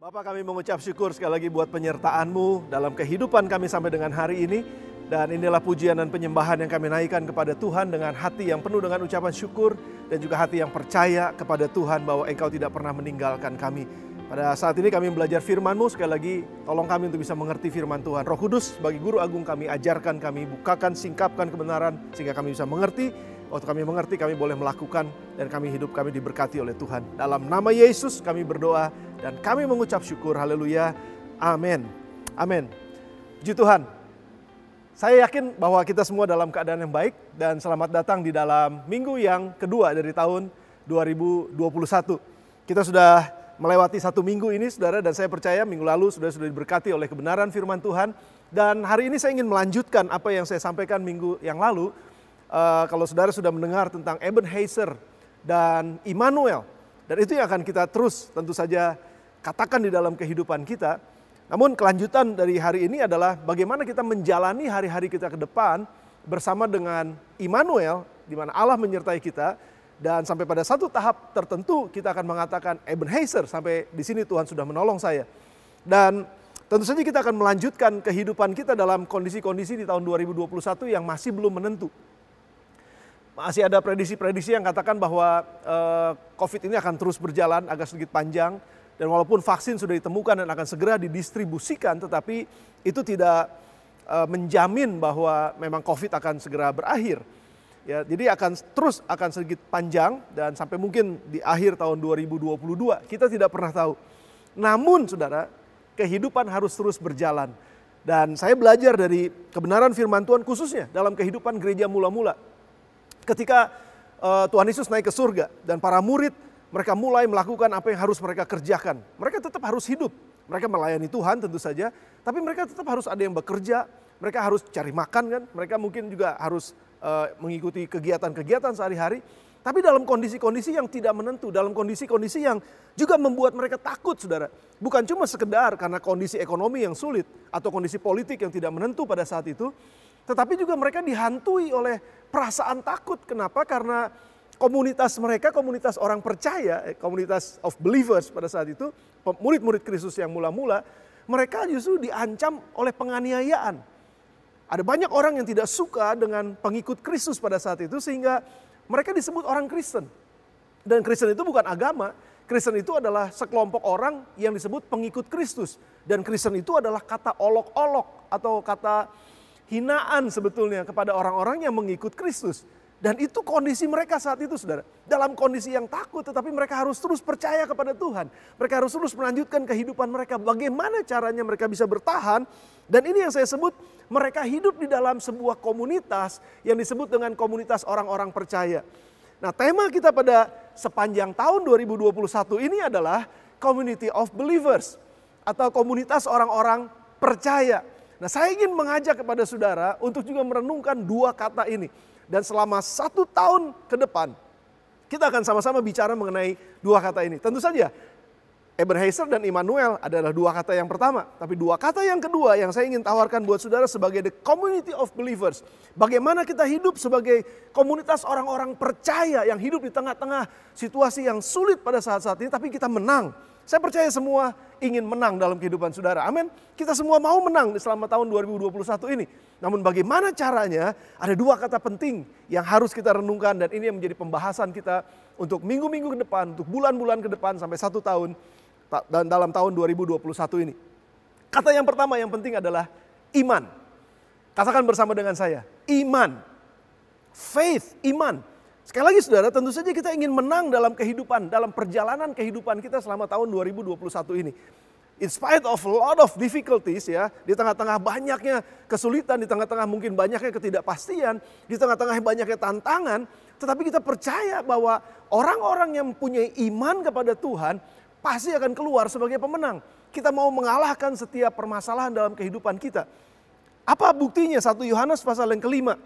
Bapak, kami mengucap syukur sekali lagi buat penyertaan-Mu dalam kehidupan kami sampai dengan hari ini. Dan inilah pujian dan penyembahan yang kami naikkan kepada Tuhan dengan hati yang penuh dengan ucapan syukur dan juga hati yang percaya kepada Tuhan bahwa Engkau tidak pernah meninggalkan kami. Pada saat ini kami belajar firman-Mu, sekali lagi tolong kami untuk bisa mengerti firman Tuhan. Roh Kudus sebagai guru agung kami, ajarkan kami, bukakan, singkapkan kebenaran sehingga kami bisa mengerti. Waktu kami mengerti, kami boleh melakukan dan hidup kami diberkati oleh Tuhan. Dalam nama Yesus kami berdoa dan kami mengucap syukur. Haleluya. Amin. Amin. Puji Tuhan. Saya yakin bahwa kita semua dalam keadaan yang baik dan selamat datang di dalam minggu yang kedua dari tahun 2021. Kita sudah melewati satu minggu ini, saudara, dan saya percaya minggu lalu sudah diberkati oleh kebenaran firman Tuhan. Dan hari ini saya ingin melanjutkan apa yang saya sampaikan minggu yang lalu. Kalau saudara sudah mendengar tentang Ebenezer dan Immanuel, dan itu yang akan kita terus tentu saja katakan di dalam kehidupan kita. Namun kelanjutan dari hari ini adalah bagaimana kita menjalani hari-hari kita ke depan bersama dengan Immanuel, di mana Allah menyertai kita, dan sampai pada satu tahap tertentu kita akan mengatakan Ebenezer, sampai di sini Tuhan sudah menolong saya. Dan tentu saja kita akan melanjutkan kehidupan kita dalam kondisi-kondisi di tahun 2021 yang masih belum menentu. Masih ada prediksi-prediksi yang katakan bahwa COVID ini akan terus berjalan agak sedikit panjang. Dan walaupun vaksin sudah ditemukan dan akan segera didistribusikan, tetapi itu tidak menjamin bahwa memang COVID akan segera berakhir. Ya, jadi akan sedikit panjang dan sampai mungkin di akhir tahun 2022, kita tidak pernah tahu. Namun saudara, kehidupan harus terus berjalan. Dan saya belajar dari kebenaran firman Tuhan khususnya dalam kehidupan gereja mula-mula. Ketika Tuhan Yesus naik ke surga dan para murid mereka mulai melakukan apa yang harus mereka kerjakan. Mereka tetap harus hidup. Mereka melayani Tuhan tentu saja. Tapi mereka tetap harus ada yang bekerja. Mereka harus cari makan kan. Mereka mungkin juga harus mengikuti kegiatan-kegiatan sehari-hari. Tapi dalam kondisi-kondisi yang tidak menentu. Dalam kondisi-kondisi yang juga membuat mereka takut, saudara. Bukan cuma sekedar karena kondisi ekonomi yang sulit. Atau kondisi politik yang tidak menentu pada saat itu. Tetapi juga mereka dihantui oleh perasaan takut. Kenapa? Karena komunitas mereka, komunitas orang percaya, komunitas of believers pada saat itu, murid-murid Kristus yang mula-mula, mereka justru diancam oleh penganiayaan. Ada banyak orang yang tidak suka dengan pengikut Kristus pada saat itu, sehingga mereka disebut orang Kristen. Dan Kristen itu bukan agama, Kristen itu adalah sekelompok orang yang disebut pengikut Kristus. Dan Kristen itu adalah kata olok-olok atau kata hinaan sebetulnya kepada orang-orang yang mengikut Kristus. Dan itu kondisi mereka saat itu, saudara. Dalam kondisi yang takut, tetapi mereka harus terus percaya kepada Tuhan. Mereka harus terus melanjutkan kehidupan mereka. Bagaimana caranya mereka bisa bertahan. Dan ini yang saya sebut, mereka hidup di dalam sebuah komunitas yang disebut dengan komunitas orang-orang percaya. Nah, tema kita pada sepanjang tahun 2021 ini adalah Community of Believers. Atau komunitas orang-orang percaya. Nah, saya ingin mengajak kepada saudara untuk juga merenungkan dua kata ini. Dan selama 1 tahun ke depan, kita akan sama-sama bicara mengenai dua kata ini. Tentu saja, Ebenezer dan Immanuel adalah dua kata yang pertama. Tapi dua kata yang kedua yang saya ingin tawarkan buat saudara sebagai the community of believers. Bagaimana kita hidup sebagai komunitas orang-orang percaya yang hidup di tengah-tengah situasi yang sulit pada saat-saat ini. Tapi kita menang. Saya percaya semua ingin menang dalam kehidupan saudara. Amin. Kita semua mau menang selama tahun 2021 ini. Namun bagaimana caranya? Ada dua kata penting yang harus kita renungkan. Dan ini yang menjadi pembahasan kita untuk minggu-minggu ke depan. Untuk bulan-bulan ke depan sampai 1 tahun. Dan dalam tahun 2021 ini. Kata yang pertama yang penting adalah iman. Katakan bersama dengan saya. Iman. Faith, iman. Sekali lagi saudara, tentu saja kita ingin menang dalam kehidupan, dalam perjalanan kehidupan kita selama tahun 2021 ini. In spite of a lot of difficulties ya, di tengah-tengah banyaknya kesulitan, di tengah-tengah mungkin banyaknya ketidakpastian, di tengah-tengah banyaknya tantangan, tetapi kita percaya bahwa orang-orang yang mempunyai iman kepada Tuhan pasti akan keluar sebagai pemenang. Kita mau mengalahkan setiap permasalahan dalam kehidupan kita. Apa buktinya? 1 Yohanes pasal yang kelima.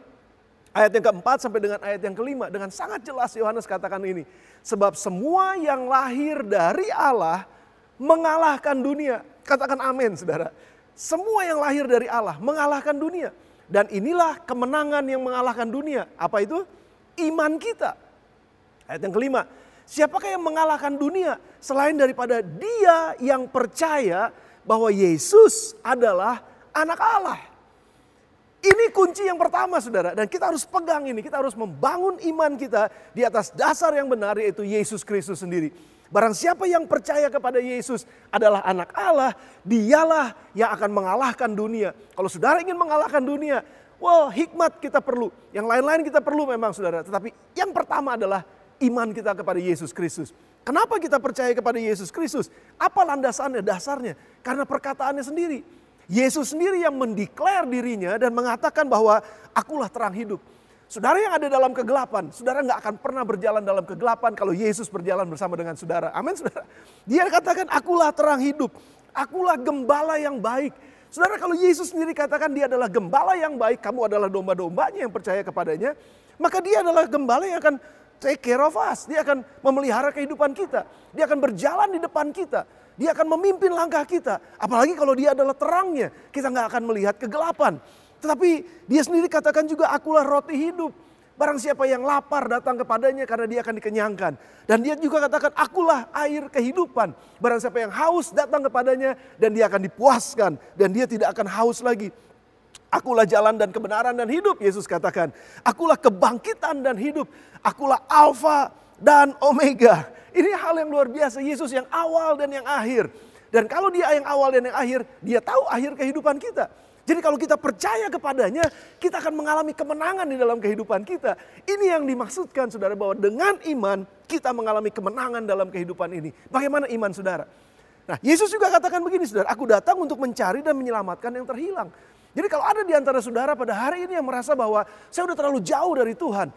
Ayat yang keempat sampai dengan ayat yang kelima. Dengan sangat jelas Yohanes katakan ini. Sebab semua yang lahir dari Allah mengalahkan dunia. Katakan amin saudara. Semua yang lahir dari Allah mengalahkan dunia. Dan inilah kemenangan yang mengalahkan dunia. Apa itu? Iman kita. Ayat yang kelima. Siapakah yang mengalahkan dunia selain daripada dia yang percaya bahwa Yesus adalah anak Allah. Ini kunci yang pertama saudara, dan kita harus pegang ini, kita harus membangun iman kita di atas dasar yang benar, yaitu Yesus Kristus sendiri. Barang siapa yang percaya kepada Yesus adalah anak Allah, dialah yang akan mengalahkan dunia. Kalau saudara ingin mengalahkan dunia, hikmat kita perlu, yang lain-lain kita perlu memang saudara. Tetapi yang pertama adalah iman kita kepada Yesus Kristus. Kenapa kita percaya kepada Yesus Kristus? Apa landasannya, dasarnya? Karena perkataannya sendiri. Yesus sendiri yang mendeklar dirinya dan mengatakan bahwa akulah terang hidup. Saudara yang ada dalam kegelapan, saudara nggak akan pernah berjalan dalam kegelapan kalau Yesus berjalan bersama dengan saudara. Amin saudara. Dia katakan akulah terang hidup, akulah gembala yang baik. Saudara, kalau Yesus sendiri katakan dia adalah gembala yang baik, kamu adalah domba-dombanya yang percaya kepadanya, maka dia adalah gembala yang akan take care of us. Dia akan memelihara kehidupan kita. Dia akan berjalan di depan kita. Dia akan memimpin langkah kita. Apalagi kalau dia adalah terangnya. Kita nggak akan melihat kegelapan. Tetapi dia sendiri katakan juga akulah roti hidup. Barang siapa yang lapar datang kepadanya karena dia akan dikenyangkan. Dan dia juga katakan akulah air kehidupan. Barang siapa yang haus datang kepadanya dan dia akan dipuaskan. Dan dia tidak akan haus lagi. Akulah jalan dan kebenaran dan hidup, Yesus katakan. Akulah kebangkitan dan hidup. Akulah Alfa dan Omega. Ini hal yang luar biasa, Yesus yang awal dan yang akhir. Dan kalau dia yang awal dan yang akhir, dia tahu akhir kehidupan kita. Jadi kalau kita percaya kepadanya, kita akan mengalami kemenangan di dalam kehidupan kita. Ini yang dimaksudkan saudara, bahwa dengan iman kita mengalami kemenangan dalam kehidupan ini. Bagaimana iman saudara? Nah, Yesus juga katakan begini saudara, aku datang untuk mencari dan menyelamatkan yang terhilang. Jadi kalau ada di antara saudara pada hari ini yang merasa bahwa saya udah terlalu jauh dari Tuhan.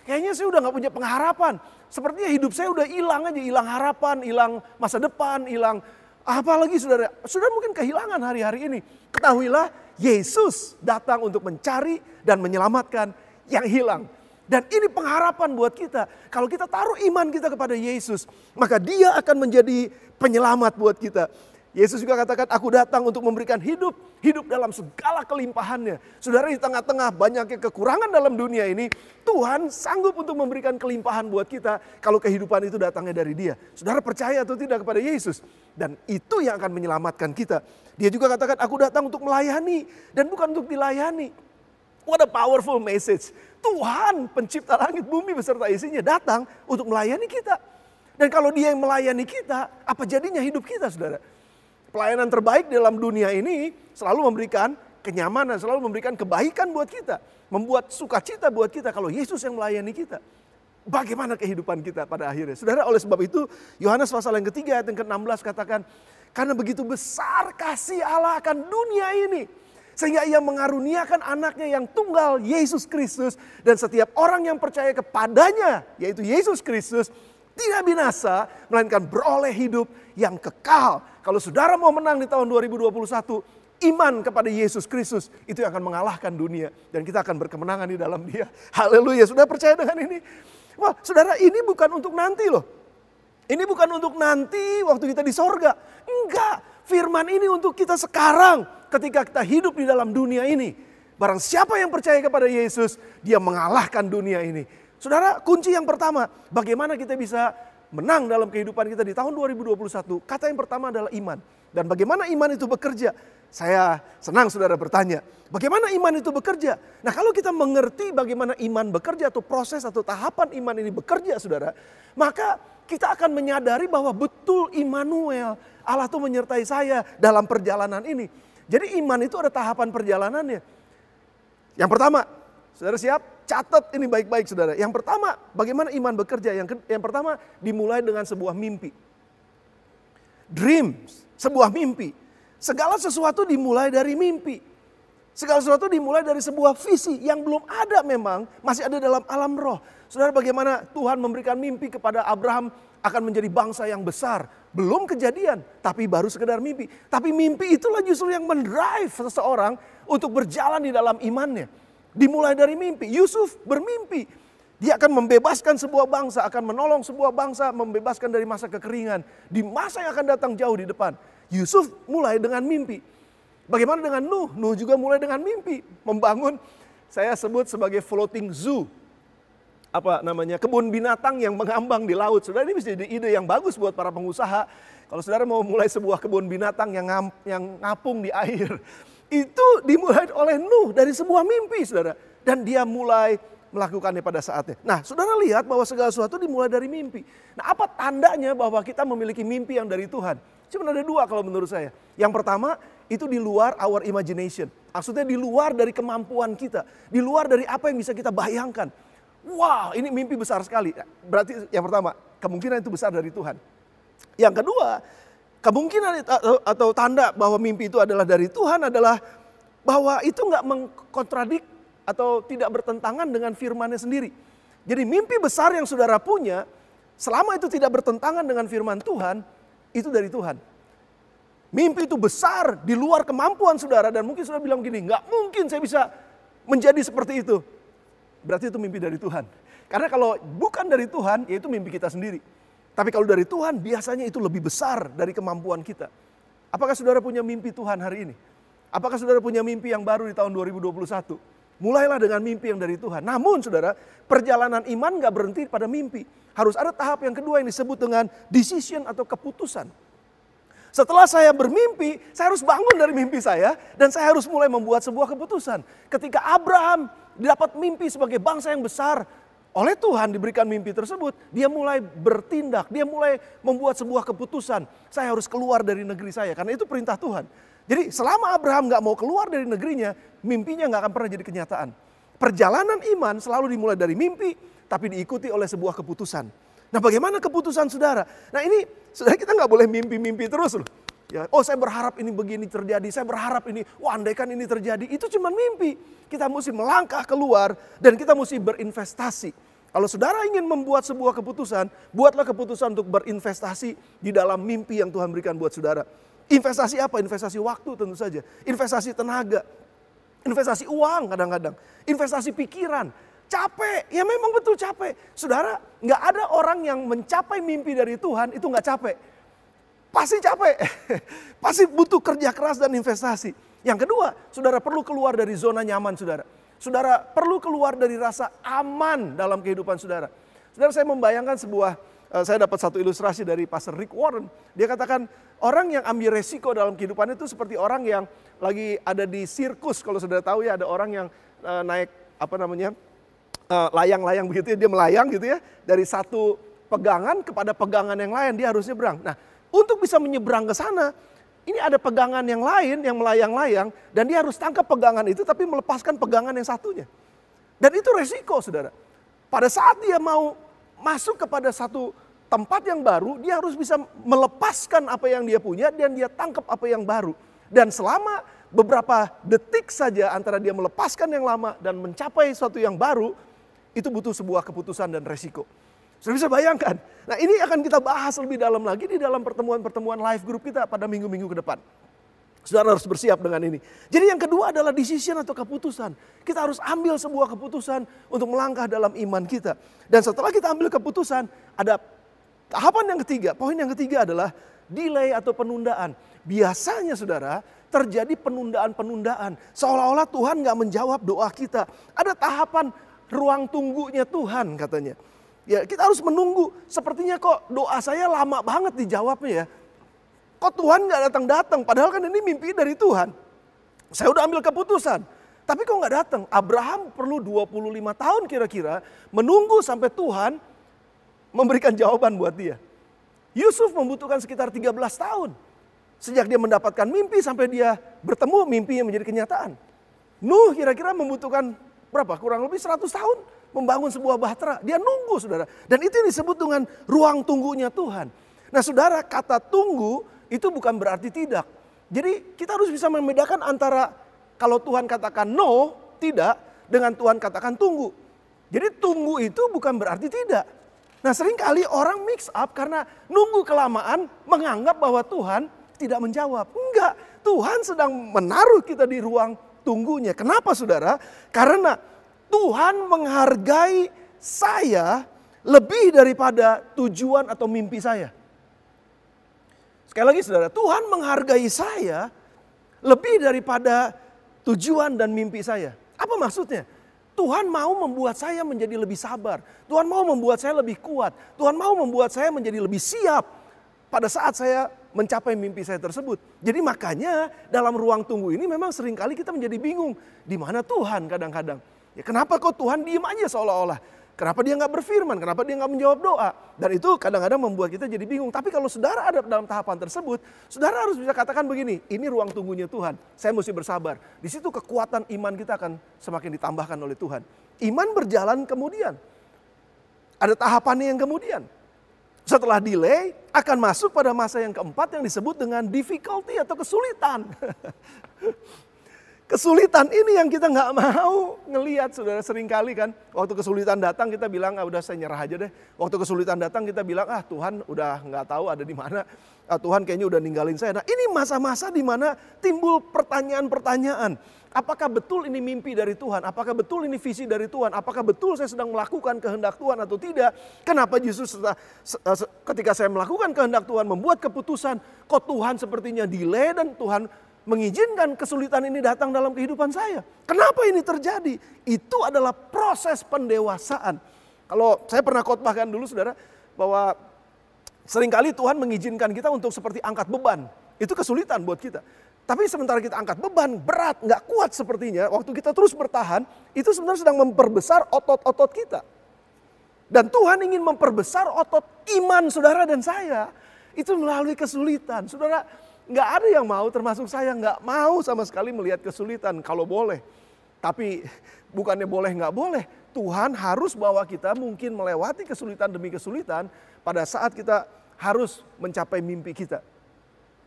Kayaknya saya udah gak punya pengharapan. Sepertinya hidup saya udah hilang aja, hilang harapan, hilang masa depan, hilang apalagi saudara. Saudara mungkin kehilangan hari-hari ini. Ketahuilah Yesus datang untuk mencari dan menyelamatkan yang hilang. Dan ini pengharapan buat kita. Kalau kita taruh iman kita kepada Yesus, maka dia akan menjadi penyelamat buat kita. Yesus juga katakan, aku datang untuk memberikan hidup dalam segala kelimpahannya. Saudara, di tengah-tengah banyaknya kekurangan dalam dunia ini, Tuhan sanggup untuk memberikan kelimpahan buat kita kalau kehidupan itu datangnya dari Dia. Saudara percaya atau tidak kepada Yesus? Dan itu yang akan menyelamatkan kita. Dia juga katakan, aku datang untuk melayani dan bukan untuk dilayani. What a powerful message. Tuhan pencipta langit, bumi beserta isinya datang untuk melayani kita. Dan kalau Dia yang melayani kita, apa jadinya hidup kita saudara? Pelayanan terbaik dalam dunia ini selalu memberikan kenyamanan, selalu memberikan kebaikan buat kita. Membuat sukacita buat kita kalau Yesus yang melayani kita. Bagaimana kehidupan kita pada akhirnya? Saudara, oleh sebab itu Yohanes pasal yang ketiga ayat yang ke-16 katakan, karena begitu besar kasih Allah akan dunia ini, sehingga ia mengaruniakan anaknya yang tunggal, Yesus Kristus. Dan setiap orang yang percaya kepadanya, yaitu Yesus Kristus, tidak binasa, melainkan beroleh hidup yang kekal. Kalau saudara mau menang di tahun 2021, iman kepada Yesus Kristus itu yang akan mengalahkan dunia. Dan kita akan berkemenangan di dalam Dia. Haleluya, sudah percaya dengan ini? Wah saudara, ini bukan untuk nanti loh. Ini bukan untuk nanti waktu kita di sorga. Enggak, firman ini untuk kita sekarang ketika kita hidup di dalam dunia ini. Barang siapa yang percaya kepada Yesus, dia mengalahkan dunia ini. Saudara, kunci yang pertama, bagaimana kita bisa menang dalam kehidupan kita di tahun 2021? Kata yang pertama adalah iman. Dan bagaimana iman itu bekerja? Saya senang saudara bertanya, bagaimana iman itu bekerja? Nah, kalau kita mengerti bagaimana iman bekerja atau proses atau tahapan iman ini bekerja saudara, maka kita akan menyadari bahwa betul Immanuel, Allah itu menyertai saya dalam perjalanan ini. Jadi iman itu ada tahapan perjalanannya. Yang pertama, saudara siap? Catat ini baik-baik saudara. Yang pertama, bagaimana iman bekerja? Yang pertama, dimulai dengan sebuah mimpi. Dreams, sebuah mimpi. Segala sesuatu dimulai dari mimpi. Segala sesuatu dimulai dari sebuah visi yang belum ada memang, masih ada dalam alam roh. Saudara, bagaimana Tuhan memberikan mimpi kepada Abraham akan menjadi bangsa yang besar. Belum kejadian, tapi baru sekedar mimpi. Tapi mimpi itulah justru yang mendrive seseorang untuk berjalan di dalam imannya. Dimulai dari mimpi. Yusuf bermimpi. Dia akan membebaskan sebuah bangsa, akan menolong sebuah bangsa, membebaskan dari masa kekeringan. Di masa yang akan datang jauh di depan. Yusuf mulai dengan mimpi. Bagaimana dengan Nuh? Nuh juga mulai dengan mimpi. Membangun, saya sebut sebagai floating zoo. kebun binatang yang mengambang di laut. Saudara, ini bisa jadi ide yang bagus buat para pengusaha. Kalau saudara mau mulai sebuah kebun binatang yang ngapung di air. Itu dimulai oleh Nuh dari sebuah mimpi, saudara. Dan dia mulai melakukannya pada saatnya. Nah, saudara lihat bahwa segala sesuatu dimulai dari mimpi. Nah, apa tandanya bahwa kita memiliki mimpi yang dari Tuhan? Cuma ada dua kalau menurut saya. Yang pertama, itu di luar our imagination. Maksudnya di luar dari kemampuan kita. Di luar dari apa yang bisa kita bayangkan. Wow, ini mimpi besar sekali. Berarti yang pertama, kemungkinan itu besar dari Tuhan. Yang kedua, kemungkinan atau tanda bahwa mimpi itu adalah dari Tuhan adalah bahwa itu nggak mengkontradik atau tidak bertentangan dengan firman-Nya sendiri. Jadi mimpi besar yang saudara punya, selama itu tidak bertentangan dengan firman Tuhan, itu dari Tuhan. Mimpi itu besar di luar kemampuan saudara, dan mungkin saudara bilang gini, nggak mungkin saya bisa menjadi seperti itu. Berarti itu mimpi dari Tuhan. Karena kalau bukan dari Tuhan, ya itu mimpi kita sendiri. Tapi kalau dari Tuhan, biasanya itu lebih besar dari kemampuan kita. Apakah saudara punya mimpi Tuhan hari ini? Apakah saudara punya mimpi yang baru di tahun 2021? Mulailah dengan mimpi yang dari Tuhan. Namun saudara, perjalanan iman gak berhenti pada mimpi. Harus ada tahap yang kedua yang disebut dengan decision atau keputusan. Setelah saya bermimpi, saya harus bangun dari mimpi saya. Dan saya harus mulai membuat sebuah keputusan. Ketika Abraham dapat mimpi sebagai bangsa yang besar, oleh Tuhan diberikan mimpi tersebut, dia mulai bertindak, dia mulai membuat sebuah keputusan. Saya harus keluar dari negeri saya, karena itu perintah Tuhan. Jadi selama Abraham gak mau keluar dari negerinya, mimpinya gak akan pernah jadi kenyataan. Perjalanan iman selalu dimulai dari mimpi, tapi diikuti oleh sebuah keputusan. Nah, bagaimana keputusan saudara? Nah, ini saudara, kita gak boleh mimpi-mimpi terus loh. Ya, oh, saya berharap ini begini terjadi, saya berharap ini, andaikan ini terjadi. Itu cuma mimpi. Kita mesti melangkah keluar dan kita mesti berinvestasi. Kalau saudara ingin membuat sebuah keputusan, buatlah keputusan untuk berinvestasi di dalam mimpi yang Tuhan berikan buat saudara. Investasi apa? Investasi waktu tentu saja. Investasi tenaga. Investasi uang kadang-kadang. Investasi pikiran. Capek, ya memang betul capek. Saudara, gak ada orang yang mencapai mimpi dari Tuhan itu gak capek. Pasti capek. Pasti butuh kerja keras dan investasi. Yang kedua, saudara perlu keluar dari zona nyaman saudara. Saudara perlu keluar dari rasa aman dalam kehidupan saudara. Saudara, saya membayangkan saya dapat satu ilustrasi dari Pastor Rick Warren. Dia katakan orang yang ambil resiko dalam kehidupan itu seperti orang yang lagi ada di sirkus. Kalau saudara tahu ya, ada orang yang naik layang-layang begitu ya, dia melayang gitu ya. Dari satu pegangan kepada pegangan yang lain dia harus nyebrang. Nah, untuk bisa menyeberang ke sana, ini ada pegangan yang lain yang melayang-layang dan dia harus tangkap pegangan itu tapi melepaskan pegangan yang satunya. Dan itu resiko saudara. Pada saat dia mau masuk kepada satu tempat yang baru, dia harus bisa melepaskan apa yang dia punya dan dia tangkap apa yang baru. Dan selama beberapa detik saja antara dia melepaskan yang lama dan mencapai sesuatu yang baru, itu butuh sebuah keputusan dan resiko. Sudah bisa bayangkan? Nah, ini akan kita bahas lebih dalam lagi di dalam pertemuan-pertemuan live group kita pada minggu-minggu ke depan. Saudara harus bersiap dengan ini. Jadi yang kedua adalah decision atau keputusan. Kita harus ambil sebuah keputusan untuk melangkah dalam iman kita. Dan setelah kita ambil keputusan, ada tahapan yang ketiga. Poin yang ketiga adalah delay atau penundaan. Biasanya saudara, terjadi penundaan-penundaan. Seolah-olah Tuhan gak menjawab doa kita. Ada tahapan ruang tunggunya Tuhan katanya. Ya, kita harus menunggu. Sepertinya kok doa saya lama banget dijawabnya ya. Kok Tuhan gak datang-datang? Padahal kan ini mimpi dari Tuhan. Saya udah ambil keputusan. Tapi kok gak datang? Abraham perlu 25 tahun kira-kira menunggu sampai Tuhan memberikan jawaban buat dia. Yusuf membutuhkan sekitar 13 tahun. Sejak dia mendapatkan mimpi sampai dia bertemu mimpi yang menjadi kenyataan. Nuh kira-kira membutuhkan berapa? Kurang lebih 100 tahun membangun sebuah bahtera. Dia nunggu saudara. Dan itu disebut dengan ruang tunggunya Tuhan. Nah saudara, kata tunggu itu bukan berarti tidak. Jadi kita harus bisa membedakan antara kalau Tuhan katakan no, tidak, dengan Tuhan katakan tunggu. Jadi tunggu itu bukan berarti tidak. Nah seringkali orang mix up karena nunggu kelamaan menganggap bahwa Tuhan tidak menjawab. Enggak, Tuhan sedang menaruh kita di ruang tunggunya. Kenapa saudara? Karena Tuhan menghargai saya lebih daripada tujuan atau mimpi saya. Sekali lagi saudara, Tuhan menghargai saya lebih daripada tujuan dan mimpi saya. Apa maksudnya? Tuhan mau membuat saya menjadi lebih sabar. Tuhan mau membuat saya lebih kuat. Tuhan mau membuat saya menjadi lebih siap pada saat saya mencapai mimpi saya tersebut. Jadi makanya dalam ruang tunggu ini memang seringkali kita menjadi bingung. Di mana Tuhan kadang-kadang? Ya kenapa kok Tuhan diem aja seolah-olah? Kenapa dia nggak berfirman? Kenapa dia nggak menjawab doa? Dan itu kadang-kadang membuat kita jadi bingung. Tapi kalau saudara ada dalam tahapan tersebut, saudara harus bisa katakan begini, ini ruang tunggunya Tuhan. Saya mesti bersabar. Di situ kekuatan iman kita akan semakin ditambahkan oleh Tuhan. Iman berjalan kemudian. Ada tahapannya yang kemudian. Setelah delay, akan masuk pada masa yang keempat yang disebut dengan difficulty atau kesulitan. Kesulitan ini yang kita nggak mau ngelihat, saudara, seringkali kan. Waktu kesulitan datang kita bilang, udah saya nyerah aja deh. Waktu kesulitan datang kita bilang, Tuhan udah nggak tahu ada di mana. Tuhan kayaknya udah ninggalin saya. Nah ini masa-masa di mana timbul pertanyaan-pertanyaan. Apakah betul ini mimpi dari Tuhan? Apakah betul ini visi dari Tuhan? Apakah betul saya sedang melakukan kehendak Tuhan atau tidak? Kenapa justru ketika saya melakukan kehendak Tuhan, membuat keputusan, kok Tuhan sepertinya delay dan Tuhan mengizinkan kesulitan ini datang dalam kehidupan saya. Kenapa ini terjadi? Itu adalah proses pendewasaan. Kalau saya pernah khotbahkan dulu saudara, bahwa seringkali Tuhan mengizinkan kita untuk seperti angkat beban. Itu kesulitan buat kita. Tapi sementara kita angkat beban, berat, nggak kuat sepertinya, waktu kita terus bertahan, itu sebenarnya sedang memperbesar otot-otot kita. Dan Tuhan ingin memperbesar otot iman saudara dan saya. Itu melalui kesulitan. Saudara, nggak ada yang mau, termasuk saya nggak mau sama sekali melihat kesulitan kalau boleh. Tapi bukannya boleh nggak boleh, Tuhan harus bawa kita mungkin melewati kesulitan demi kesulitan pada saat kita harus mencapai mimpi kita.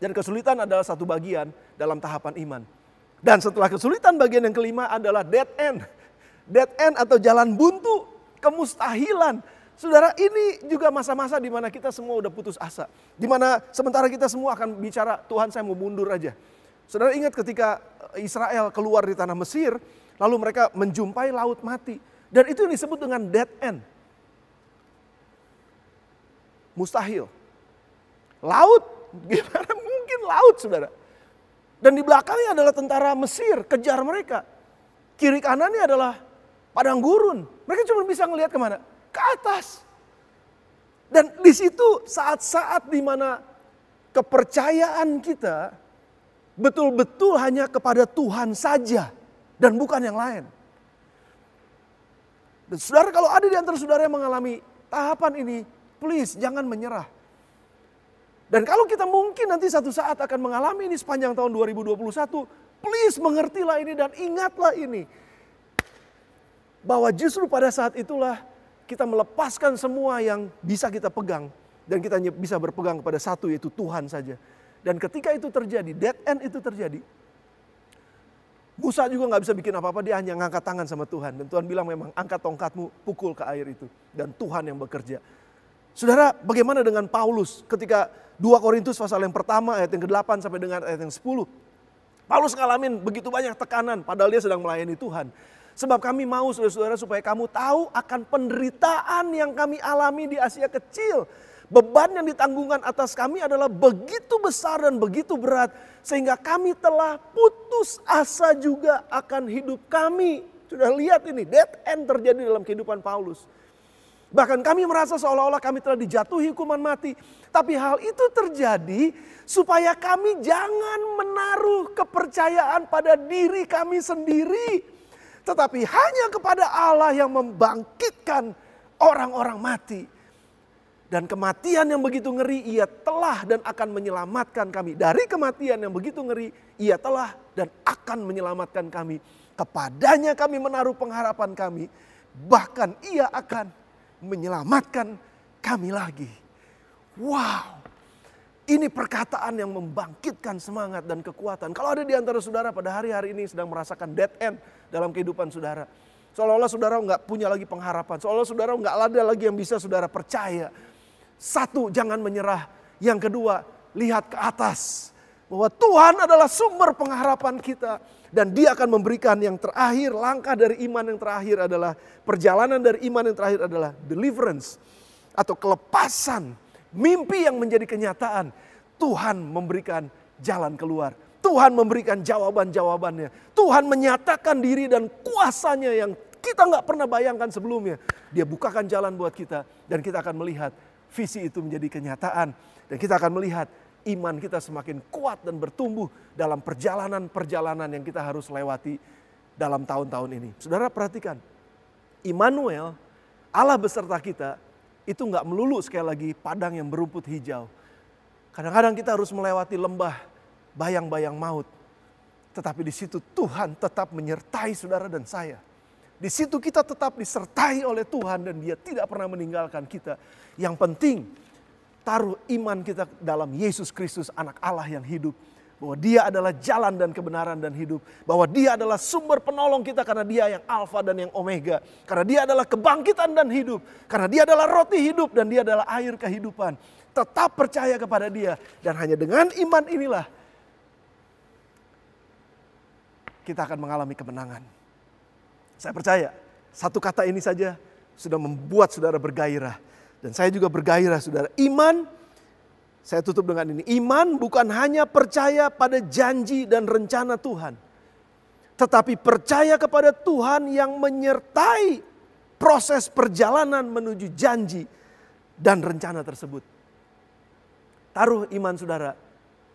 Dan kesulitan adalah satu bagian dalam tahapan iman. Dan setelah kesulitan bagian yang kelima adalah dead end. Dead end atau jalan buntu, kemustahilan. Saudara, ini juga masa-masa di mana kita semua udah putus asa. Di mana sementara kita semua akan bicara, Tuhan saya mau mundur aja. Saudara ingat ketika Israel keluar di tanah Mesir, lalu mereka menjumpai laut mati. Dan itu yang disebut dengan dead end. Mustahil. Laut, gimana mungkin laut saudara. Dan di belakangnya adalah tentara Mesir, kejar mereka. Kiri kanannya adalah padang gurun. Mereka cuma bisa ngelihat kemana? Ke atas. Dan di situ saat-saat di mana kepercayaan kita betul-betul hanya kepada Tuhan saja dan bukan yang lain. Dan saudara, kalau ada di antara saudara yang mengalami tahapan ini, please jangan menyerah. Dan kalau kita mungkin nanti satu saat akan mengalami ini sepanjang tahun 2021, please mengertilah ini dan ingatlah ini. Bahwa justru pada saat itulah kita melepaskan semua yang bisa kita pegang. Dan kita bisa berpegang kepada satu, yaitu Tuhan saja. Dan ketika itu terjadi, dead end itu terjadi. Musa juga gak bisa bikin apa-apa, dia hanya ngangkat tangan sama Tuhan. Dan Tuhan bilang memang angkat tongkatmu, pukul ke air itu. Dan Tuhan yang bekerja. Saudara, bagaimana dengan Paulus ketika 2 Korintus pasal yang pertama ayat yang ke-8 sampai dengan ayat yang 10. Paulus ngalamin begitu banyak tekanan padahal dia sedang melayani Tuhan. Sebab kami mau saudara-saudara supaya kamu tahu akan penderitaan yang kami alami di Asia Kecil. Beban yang ditanggungkan atas kami adalah begitu besar dan begitu berat. Sehingga kami telah putus asa juga akan hidup kami. Sudah lihat ini, dead end terjadi dalam kehidupan Paulus. Bahkan kami merasa seolah-olah kami telah dijatuhi hukuman mati. Tapi hal itu terjadi supaya kami jangan menaruh kepercayaan pada diri kami sendiri. Tetapi hanya kepada Allah yang membangkitkan orang-orang mati. Dan kematian yang begitu ngeri, ia telah dan akan menyelamatkan kami. Dari kematian yang begitu ngeri, ia telah dan akan menyelamatkan kami. Kepadanya kami menaruh pengharapan kami. Bahkan ia akan menyelamatkan kami lagi. Wow. Ini perkataan yang membangkitkan semangat dan kekuatan. Kalau ada di antara saudara pada hari-hari ini sedang merasakan dead end dalam kehidupan saudara. Seolah-olah saudara nggak punya lagi pengharapan. Seolah-olah saudara nggak ada lagi yang bisa saudara percaya. Satu, jangan menyerah. Yang kedua, lihat ke atas. Bahwa Tuhan adalah sumber pengharapan kita. Dan dia akan memberikan yang terakhir, langkah dari iman yang terakhir adalah, perjalanan dari iman yang terakhir adalah deliverance. Atau kelepasan, mimpi yang menjadi kenyataan. Tuhan memberikan jalan keluar. Tuhan memberikan jawaban-jawabannya. Tuhan menyatakan diri dan kuasanya yang kita nggak pernah bayangkan sebelumnya. Dia bukakan jalan buat kita dan kita akan melihat visi itu menjadi kenyataan. Dan kita akan melihat iman kita semakin kuat dan bertumbuh dalam perjalanan-perjalanan yang kita harus lewati dalam tahun-tahun ini. Saudara perhatikan, Immanuel, Allah beserta kita, itu nggak melulu sekali lagi padang yang berumput hijau. Kadang-kadang kita harus melewati lembah bayang-bayang maut. Tetapi di situ Tuhan tetap menyertai saudara dan saya. Di situ kita tetap disertai oleh Tuhan dan Dia tidak pernah meninggalkan kita. Yang penting taruh iman kita dalam Yesus Kristus, anak Allah yang hidup. Bahwa Dia adalah jalan dan kebenaran dan hidup. Bahwa Dia adalah sumber penolong kita karena Dia yang Alfa dan yang Omega. Karena Dia adalah kebangkitan dan hidup. Karena Dia adalah roti hidup dan Dia adalah air kehidupan. Tetap percaya kepada Dia. Dan hanya dengan iman inilah kita akan mengalami kemenangan. Saya percaya satu kata ini saja sudah membuat saudara bergairah. Dan saya juga bergairah saudara. Iman, saya tutup dengan ini. Iman bukan hanya percaya pada janji dan rencana Tuhan. Tetapi percaya kepada Tuhan yang menyertai proses perjalanan menuju janji dan rencana tersebut. Taruh iman saudara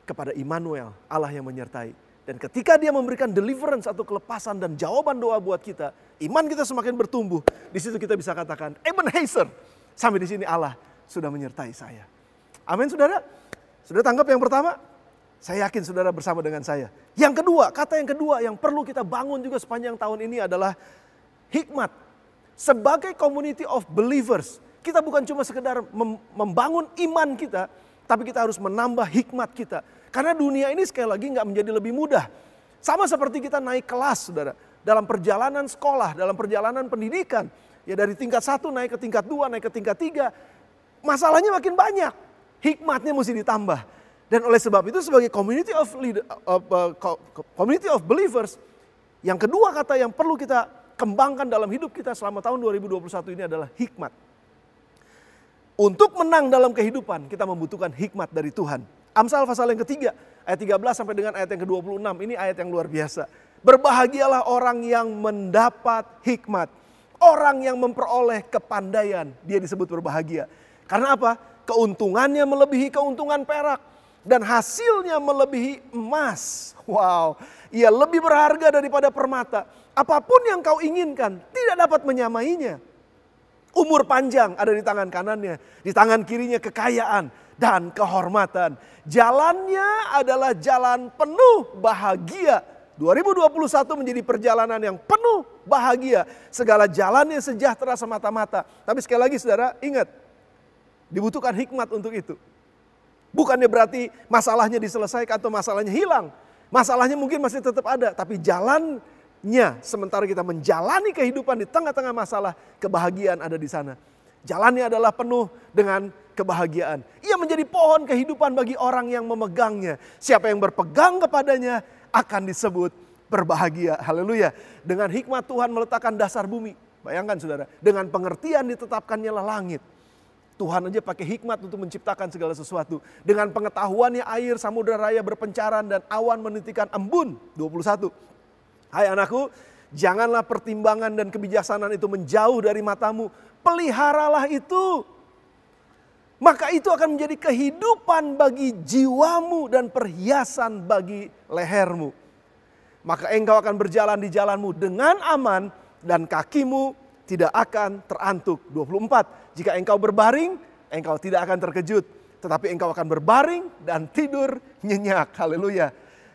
kepada Immanuel, Allah yang menyertai. Dan ketika Dia memberikan deliverance atau kelepasan dan jawaban doa buat kita, iman kita semakin bertumbuh. Di situ kita bisa katakan, Ebenezer, sampai di sini Allah sudah menyertai saya. Amin saudara. Sudah tangkap yang pertama? Saya yakin saudara bersama dengan saya. Yang kedua, kata yang kedua yang perlu kita bangun juga sepanjang tahun ini adalah hikmat. Sebagai community of believers, kita bukan cuma sekedar membangun iman kita, tapi kita harus menambah hikmat kita. Karena dunia ini sekali lagi nggak menjadi lebih mudah. Sama seperti kita naik kelas saudara. Dalam perjalanan sekolah, dalam perjalanan pendidikan. Ya dari tingkat 1 naik ke tingkat 2, naik ke tingkat 3. Masalahnya makin banyak. Hikmatnya mesti ditambah. Dan oleh sebab itu sebagai community of believers. Yang kedua kata yang perlu kita kembangkan dalam hidup kita selama tahun 2021 ini adalah hikmat. Untuk menang dalam kehidupan kita membutuhkan hikmat dari Tuhan. Amsal pasal yang ketiga, ayat 13 sampai dengan ayat yang ke-26. Ini ayat yang luar biasa. Berbahagialah orang yang mendapat hikmat. Orang yang memperoleh kepandaian, dia disebut berbahagia. Karena apa? Keuntungannya melebihi keuntungan perak. Dan hasilnya melebihi emas. Wow, ia lebih berharga daripada permata. Apapun yang kau inginkan, tidak dapat menyamainya. Umur panjang ada di tangan kanannya. Di tangan kirinya kekayaan dan kehormatan. Jalannya adalah jalan penuh bahagia. 2021 menjadi perjalanan yang penuh bahagia. Segala jalannya sejahtera semata-mata. Tapi sekali lagi saudara, ingat. Dibutuhkan hikmat untuk itu. Bukannya berarti masalahnya diselesaikan atau masalahnya hilang. Masalahnya mungkin masih tetap ada. Tapi jalannya sementara kita menjalani kehidupan di tengah-tengah masalah, kebahagiaan ada di sana. Jalannya adalah penuh dengan kebahagiaan. Ia menjadi pohon kehidupan bagi orang yang memegangnya. Siapa yang berpegang kepadanya akan disebut berbahagia. Haleluya. Dengan hikmat Tuhan meletakkan dasar bumi. Bayangkan saudara. Dengan pengertian ditetapkannya langit. Tuhan aja pakai hikmat untuk menciptakan segala sesuatu. Dengan pengetahuannya air, samudera raya berpencaran dan awan menitikan embun. 21. Hai anakku, janganlah pertimbangan dan kebijaksanaan itu menjauh dari matamu. Peliharalah itu. Maka itu akan menjadi kehidupan bagi jiwamu dan perhiasan bagi lehermu. Maka engkau akan berjalan di jalanmu dengan aman dan kakimu tidak akan terantuk. 24. Jika engkau berbaring, engkau tidak akan terkejut. Tetapi engkau akan berbaring dan tidur nyenyak. Haleluya.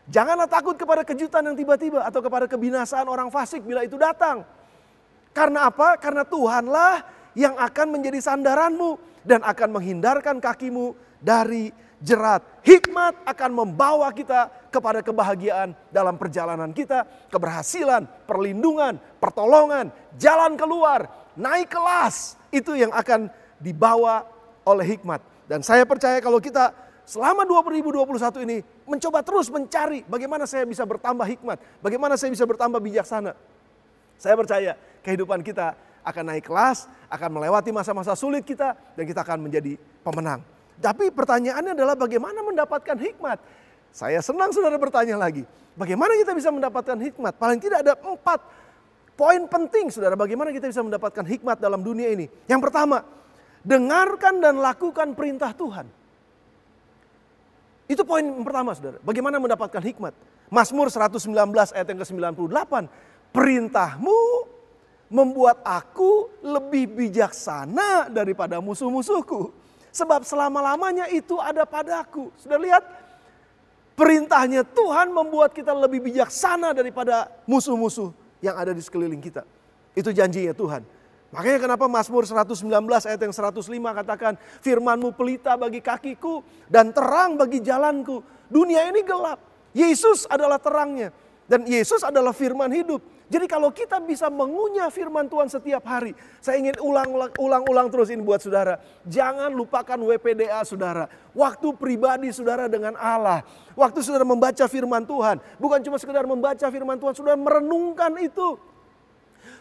Janganlah takut kepada kejutan yang tiba-tiba atau kepada kebinasaan orang fasik bila itu datang. Karena apa? Karena Tuhanlah yang akan menjadi sandaranmu dan akan menghindarkan kakimu dari jerat. Hikmat akan membawa kita kepada kebahagiaan dalam perjalanan kita, keberhasilan, perlindungan, pertolongan, jalan keluar, naik kelas. Itu yang akan dibawa oleh hikmat. Dan saya percaya kalau kita selama 2021 ini mencoba terus mencari bagaimana saya bisa bertambah hikmat, bagaimana saya bisa bertambah bijaksana. Saya percaya kehidupan kita akan naik kelas, akan melewati masa-masa sulit kita, dan kita akan menjadi pemenang. Tapi pertanyaannya adalah bagaimana mendapatkan hikmat? Saya senang saudara bertanya lagi. Bagaimana kita bisa mendapatkan hikmat? Paling tidak ada 4 poin penting saudara, bagaimana kita bisa mendapatkan hikmat dalam dunia ini. Yang pertama, dengarkan dan lakukan perintah Tuhan. Itu poin yang pertama saudara, bagaimana mendapatkan hikmat. Mazmur 119 ayat yang ke-98, perintahmu membuat aku lebih bijaksana daripada musuh-musuhku. Sebab selama-lamanya itu ada padaku. Sudah lihat? Perintahnya Tuhan membuat kita lebih bijaksana daripada musuh-musuh yang ada di sekeliling kita. Itu janjinya Tuhan. Makanya kenapa Mazmur 119 ayat yang 105 katakan, firman-Mu pelita bagi kakiku dan terang bagi jalanku. Dunia ini gelap. Yesus adalah terangnya. Dan Yesus adalah firman hidup. Jadi kalau kita bisa mengunyah firman Tuhan setiap hari. Saya ingin ulang terus ini buat saudara. Jangan lupakan WPDA saudara. Waktu pribadi saudara dengan Allah. Waktu saudara membaca firman Tuhan. Bukan cuma sekedar membaca firman Tuhan. Saudara merenungkan itu.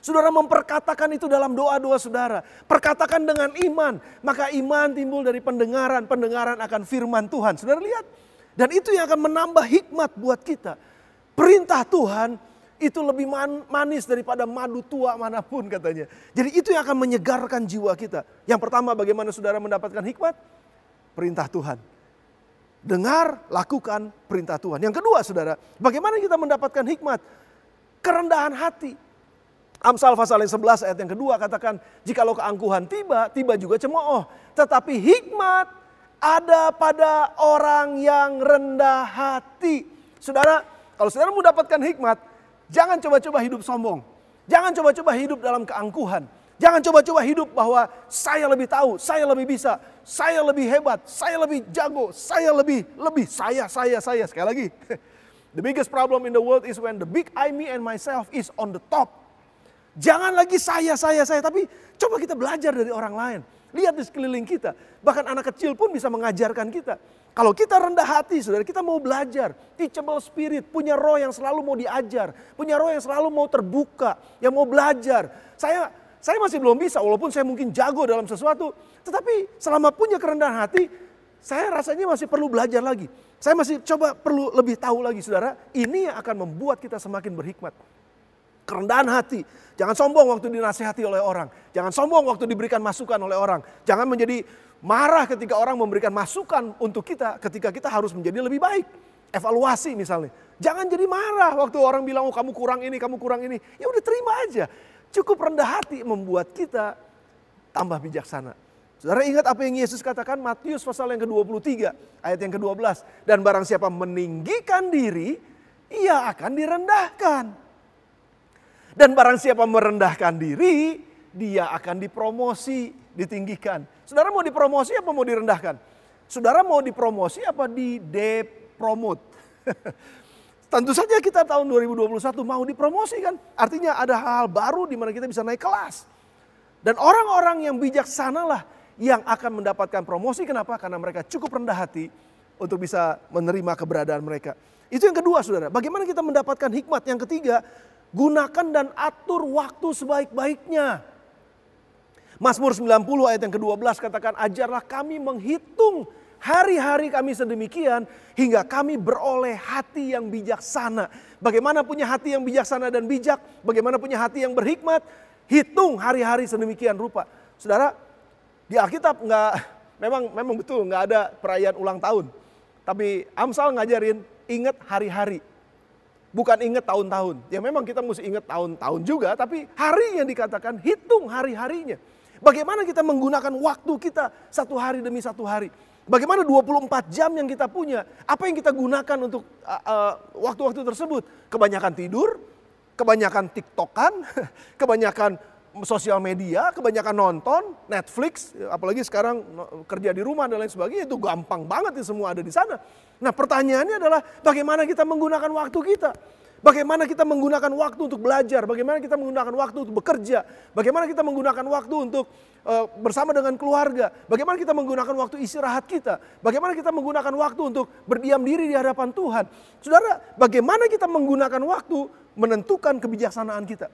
Saudara memperkatakan itu dalam doa-doa saudara. Perkatakan dengan iman. Maka iman timbul dari pendengaran. Pendengaran akan firman Tuhan. Saudara lihat. Dan itu yang akan menambah hikmat buat kita. Perintah Tuhan itu lebih manis daripada madu tua manapun katanya. Jadi itu yang akan menyegarkan jiwa kita. Yang pertama, bagaimana saudara mendapatkan hikmat? Perintah Tuhan. Dengar, lakukan perintah Tuhan. Yang kedua saudara, bagaimana kita mendapatkan hikmat? Kerendahan hati. Amsal pasal 11 ayat yang kedua katakan, jikalau keangkuhan tiba juga cemooh. Tetapi hikmat ada pada orang yang rendah hati. Saudara, kalau saudara mau dapatkan hikmat, jangan coba-coba hidup sombong. Jangan coba-coba hidup dalam keangkuhan. Jangan coba-coba hidup bahwa saya lebih tahu, saya lebih bisa, saya lebih hebat, saya lebih jago, saya lebih, saya. Sekali lagi. The biggest problem in the world is when the big I, me and myself is on the top. Jangan lagi saya. Tapi coba kita belajar dari orang lain. Lihat di sekeliling kita. Bahkan anak kecil pun bisa mengajarkan kita. Kalau kita rendah hati, saudara, kita mau belajar. Teachable spirit, punya roh yang selalu mau diajar. Punya roh yang selalu mau terbuka, yang mau belajar. Saya masih belum bisa, walaupun saya mungkin jago dalam sesuatu. Tetapi selama punya kerendahan hati, saya rasanya masih perlu belajar lagi. Saya masih coba perlu lebih tahu lagi, saudara. Ini yang akan membuat kita semakin berhikmat. Kerendahan hati. Jangan sombong waktu dinasihati oleh orang. Jangan sombong waktu diberikan masukan oleh orang. Jangan menjadi marah ketika orang memberikan masukan untuk kita ketika kita harus menjadi lebih baik. Evaluasi misalnya. Jangan jadi marah waktu orang bilang, oh kamu kurang ini, kamu kurang ini. Ya udah terima aja. Cukup rendah hati membuat kita tambah bijaksana. Saudara ingat apa yang Yesus katakan Matius pasal yang ke-23 ayat yang ke-12. Dan barang siapa meninggikan diri, ia akan direndahkan. Dan barang siapa merendahkan diri, dia akan dipromosi, ditinggikan. Saudara mau dipromosi apa mau direndahkan? Saudara mau dipromosi apa di-depromote? Tentu saja kita tahun 2021 mau dipromosi kan. Artinya ada hal-hal baru di mana kita bisa naik kelas. Dan orang-orang yang bijaksana lah yang akan mendapatkan promosi. Kenapa? Karena mereka cukup rendah hati untuk bisa menerima keberadaan mereka. Itu yang kedua saudara. Bagaimana kita mendapatkan hikmat? Yang ketiga, gunakan dan atur waktu sebaik-baiknya. Mazmur 90 ayat yang ke-12 katakan, ajarlah kami menghitung hari-hari kami sedemikian hingga kami beroleh hati yang bijaksana. Bagaimana punya hati yang bijaksana dan bijak? Bagaimana punya hati yang berhikmat? Hitung hari-hari sedemikian rupa. Saudara, di Alkitab memang betul nggak ada perayaan ulang tahun. Tapi Amsal ngajarin ingat hari-hari. Bukan ingat tahun-tahun. Ya memang kita mesti ingat tahun-tahun juga, tapi hari yang dikatakan hitung hari-harinya. Bagaimana kita menggunakan waktu kita satu hari demi satu hari. Bagaimana 24 jam yang kita punya. Apa yang kita gunakan untuk waktu-waktu tersebut. Kebanyakan tidur, kebanyakan tiktokan, kebanyakan sosial media, kebanyakan nonton, Netflix. Apalagi sekarang kerja di rumah dan lain sebagainya. Itu gampang banget ya semua ada di sana. Nah pertanyaannya adalah bagaimana kita menggunakan waktu kita. Bagaimana kita menggunakan waktu untuk belajar, bagaimana kita menggunakan waktu untuk bekerja, bagaimana kita menggunakan waktu untuk bersama dengan keluarga, bagaimana kita menggunakan waktu istirahat kita, bagaimana kita menggunakan waktu untuk berdiam diri di hadapan Tuhan. Saudara, bagaimana kita menggunakan waktu menentukan kebijaksanaan kita.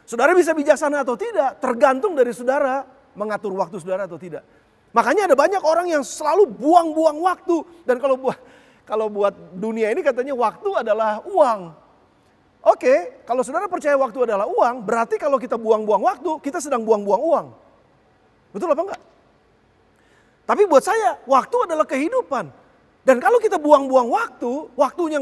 Saudara bisa bijaksana atau tidak, tergantung dari saudara mengatur waktu saudara atau tidak. Makanya ada banyak orang yang selalu buang-buang waktu, dan kalau buat dunia ini katanya waktu adalah uang. Oke, kalau saudara percaya waktu adalah uang, berarti kalau kita buang-buang waktu, kita sedang buang-buang uang. Betul apa enggak? Tapi buat saya, waktu adalah kehidupan. Dan kalau kita buang-buang waktu, waktunya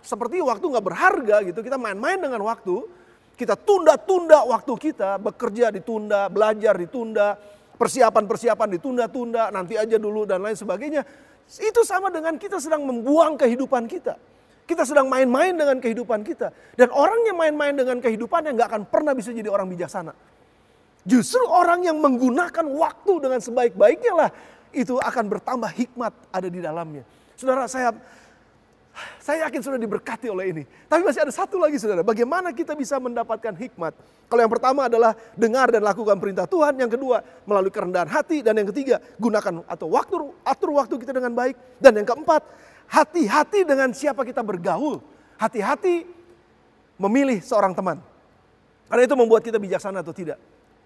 seperti waktu nggak berharga gitu, kita main-main dengan waktu, kita tunda-tunda waktu kita, bekerja ditunda, belajar ditunda, persiapan-persiapan ditunda-tunda, nanti aja dulu dan lain sebagainya. Itu sama dengan kita sedang membuang kehidupan kita. Kita sedang main-main dengan kehidupan kita. Dan orang yang main-main dengan kehidupannya nggak akan pernah bisa jadi orang bijaksana. Justru orang yang menggunakan waktu dengan sebaik-baiknya lah, itu akan bertambah hikmat ada di dalamnya. Saudara, saya yakin sudah diberkati oleh ini. Tapi masih ada satu lagi saudara, bagaimana kita bisa mendapatkan hikmat. Kalau yang pertama adalah dengar dan lakukan perintah Tuhan. Yang kedua, melalui kerendahan hati. Dan yang ketiga, gunakan atau atur waktu kita dengan baik. Dan yang keempat, hati-hati dengan siapa kita bergaul. Hati-hati memilih seorang teman. Karena itu membuat kita bijaksana atau tidak.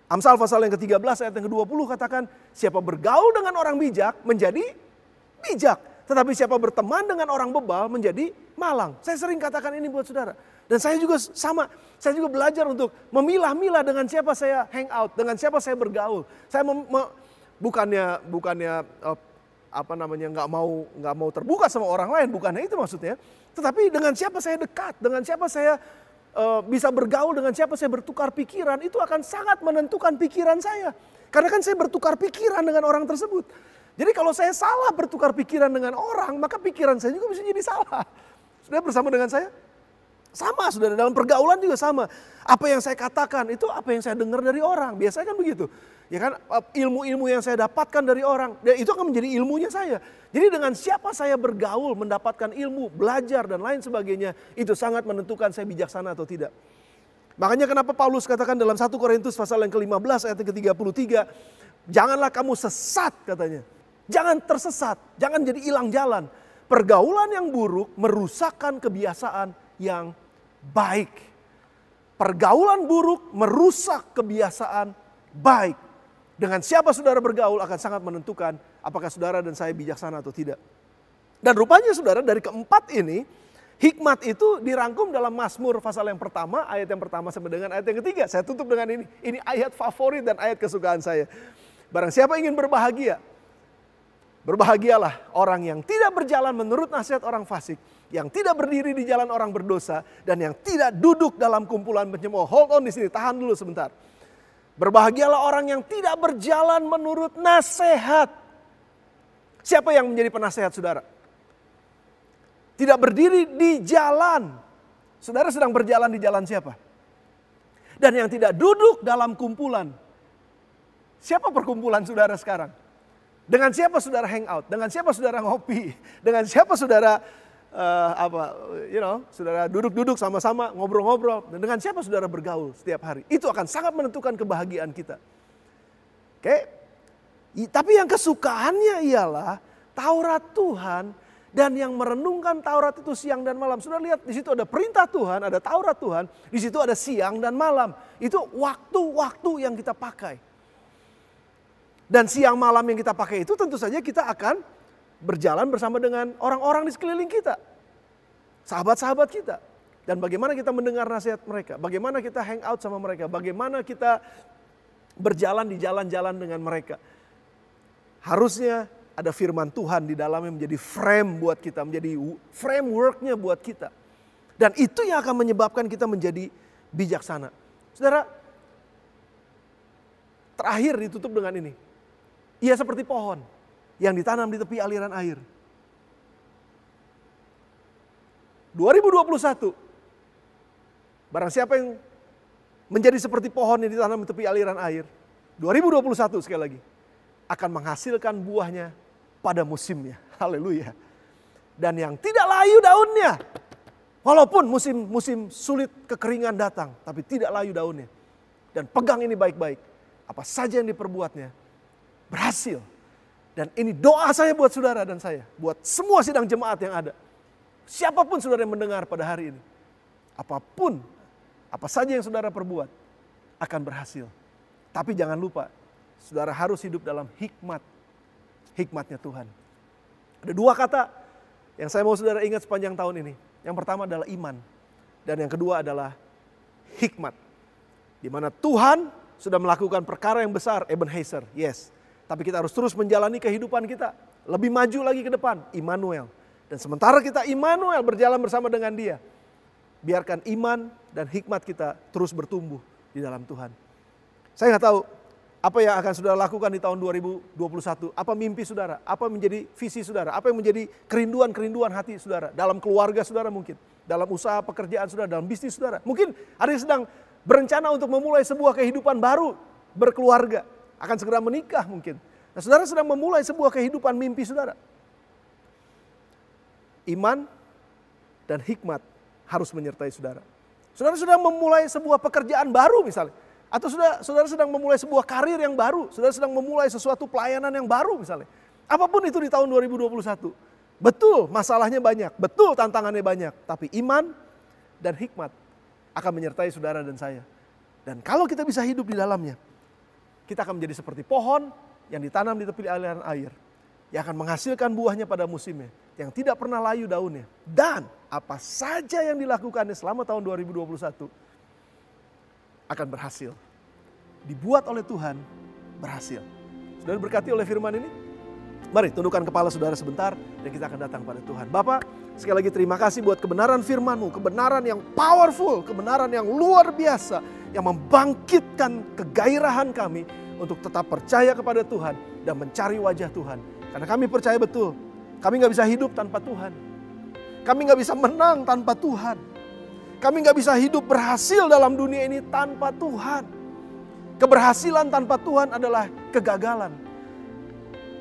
Amsal pasal yang ke-13 ayat yang ke-20 katakan, siapa bergaul dengan orang bijak menjadi bijak. Tetapi siapa berteman dengan orang bebal menjadi malang. Saya sering katakan ini buat saudara. Dan saya juga sama, saya juga belajar untuk memilah-milah dengan siapa saya hang out, dengan siapa saya bergaul. Saya bukannya nggak mau terbuka sama orang lain, bukannya itu maksudnya. Tetapi dengan siapa saya dekat, dengan siapa saya bisa bergaul, dengan siapa saya bertukar pikiran, itu akan sangat menentukan pikiran saya. Karena kan saya bertukar pikiran dengan orang tersebut. Jadi kalau saya salah bertukar pikiran dengan orang, maka pikiran saya juga bisa jadi salah. Sudah bersama dengan saya? Sama, saudara, dalam pergaulan juga sama. Apa yang saya katakan itu apa yang saya dengar dari orang. Biasanya kan begitu. Ya kan, ilmu-ilmu yang saya dapatkan dari orang, dan itu akan menjadi ilmunya saya. Jadi dengan siapa saya bergaul, mendapatkan ilmu, belajar dan lain sebagainya, itu sangat menentukan saya bijaksana atau tidak. Makanya kenapa Paulus katakan dalam 1 Korintus pasal yang ke-15 ayat yang ke-33, janganlah kamu sesat katanya. Jangan tersesat, jangan jadi hilang jalan. Pergaulan yang buruk merusakkan kebiasaan yang baik. Pergaulan buruk merusak kebiasaan baik. Dengan siapa saudara bergaul akan sangat menentukan apakah saudara dan saya bijaksana atau tidak. Dan rupanya saudara, dari keempat ini, hikmat itu dirangkum dalam Mazmur pasal yang pertama, ayat yang pertama sampai dengan ayat yang ketiga. Saya tutup dengan ini. Ini ayat favorit dan ayat kesukaan saya. Barang siapa ingin berbahagia, berbahagialah orang yang tidak berjalan menurut nasihat orang fasik, yang tidak berdiri di jalan orang berdosa, dan yang tidak duduk dalam kumpulan pencemooh. Hold on di sini, tahan dulu sebentar. Berbahagialah orang yang tidak berjalan menurut nasihat. Siapa yang menjadi penasehat saudara? Tidak berdiri di jalan. Saudara sedang berjalan di jalan siapa? Dan yang tidak duduk dalam kumpulan. Siapa perkumpulan saudara sekarang? Dengan siapa saudara hang out? Dengan siapa saudara ngopi? Dengan siapa saudara saudara duduk-duduk sama-sama ngobrol-ngobrol? Dan dengan siapa saudara bergaul setiap hari? Itu akan sangat menentukan kebahagiaan kita. Oke? Tapi yang kesukaannya ialah Taurat Tuhan dan yang merenungkan Taurat itu siang dan malam. Sudah lihat di situ ada perintah Tuhan, ada Taurat Tuhan, di situ ada siang dan malam. Itu waktu-waktu yang kita pakai. Dan siang malam yang kita pakai itu tentu saja kita akan berjalan bersama dengan orang-orang di sekeliling kita. Sahabat-sahabat kita. Dan bagaimana kita mendengar nasihat mereka. Bagaimana kita hang out sama mereka. Bagaimana kita berjalan di jalan-jalan dengan mereka. Harusnya ada firman Tuhan di dalamnya menjadi frame buat kita. Menjadi frameworknya buat kita. Dan itu yang akan menyebabkan kita menjadi bijaksana. Saudara, terakhir ditutup dengan ini. Ia seperti pohon yang ditanam di tepi aliran air. 2021, barang siapa yang menjadi seperti pohon yang ditanam di tepi aliran air, 2021 sekali lagi, akan menghasilkan buahnya pada musimnya. Haleluya. Dan yang tidak layu daunnya, walaupun musim sulit kekeringan datang, tapi tidak layu daunnya. Dan pegang ini baik-baik, apa saja yang diperbuatnya, berhasil. Dan ini doa saya buat saudara dan saya. Buat semua sidang jemaat yang ada. Siapapun saudara yang mendengar pada hari ini. Apapun, apa saja yang saudara perbuat akan berhasil. Tapi jangan lupa, saudara harus hidup dalam hikmatnya Tuhan. Ada dua kata yang saya mau saudara ingat sepanjang tahun ini. Yang pertama adalah iman. Dan yang kedua adalah hikmat. Di mana Tuhan sudah melakukan perkara yang besar, Ebenezer, yes. Tapi kita harus terus menjalani kehidupan kita. Lebih maju lagi ke depan, Immanuel. Dan sementara kita Immanuel berjalan bersama dengan Dia, biarkan iman dan hikmat kita terus bertumbuh di dalam Tuhan. Saya nggak tahu apa yang akan saudara lakukan di tahun 2021. Apa mimpi saudara, apa menjadi visi saudara, apa yang menjadi kerinduan-kerinduan hati saudara. Dalam keluarga saudara mungkin, dalam usaha pekerjaan saudara, dalam bisnis saudara. Mungkin ada yang sedang berencana untuk memulai sebuah kehidupan baru, berkeluarga. Akan segera menikah mungkin. Nah, saudara sedang memulai sebuah kehidupan mimpi saudara. Iman dan hikmat harus menyertai saudara. Saudara sudah memulai sebuah pekerjaan baru misalnya. Atau saudara sedang memulai sebuah karir yang baru. Saudara sedang memulai sesuatu pelayanan yang baru misalnya. Apapun itu di tahun 2021. Betul masalahnya banyak. Betul tantangannya banyak. Tapi iman dan hikmat akan menyertai saudara dan saya. Dan kalau kita bisa hidup di dalamnya, kita akan menjadi seperti pohon yang ditanam di tepi aliran air. Yang akan menghasilkan buahnya pada musimnya. Yang tidak pernah layu daunnya. Dan apa saja yang dilakukannya selama tahun 2021 akan berhasil. Dibuat oleh Tuhan, berhasil. Saudara berkati oleh firman ini? Mari tundukkan kepala saudara sebentar dan kita akan datang pada Tuhan. Bapak, sekali lagi terima kasih buat kebenaran firman-Mu. Kebenaran yang powerful, kebenaran yang luar biasa. Yang membangkitkan kegairahan kami untuk tetap percaya kepada Tuhan dan mencari wajah Tuhan. Karena kami percaya betul, kami gak bisa hidup tanpa Tuhan. Kami gak bisa menang tanpa Tuhan. Kami gak bisa hidup berhasil dalam dunia ini tanpa Tuhan. Keberhasilan tanpa Tuhan adalah kegagalan.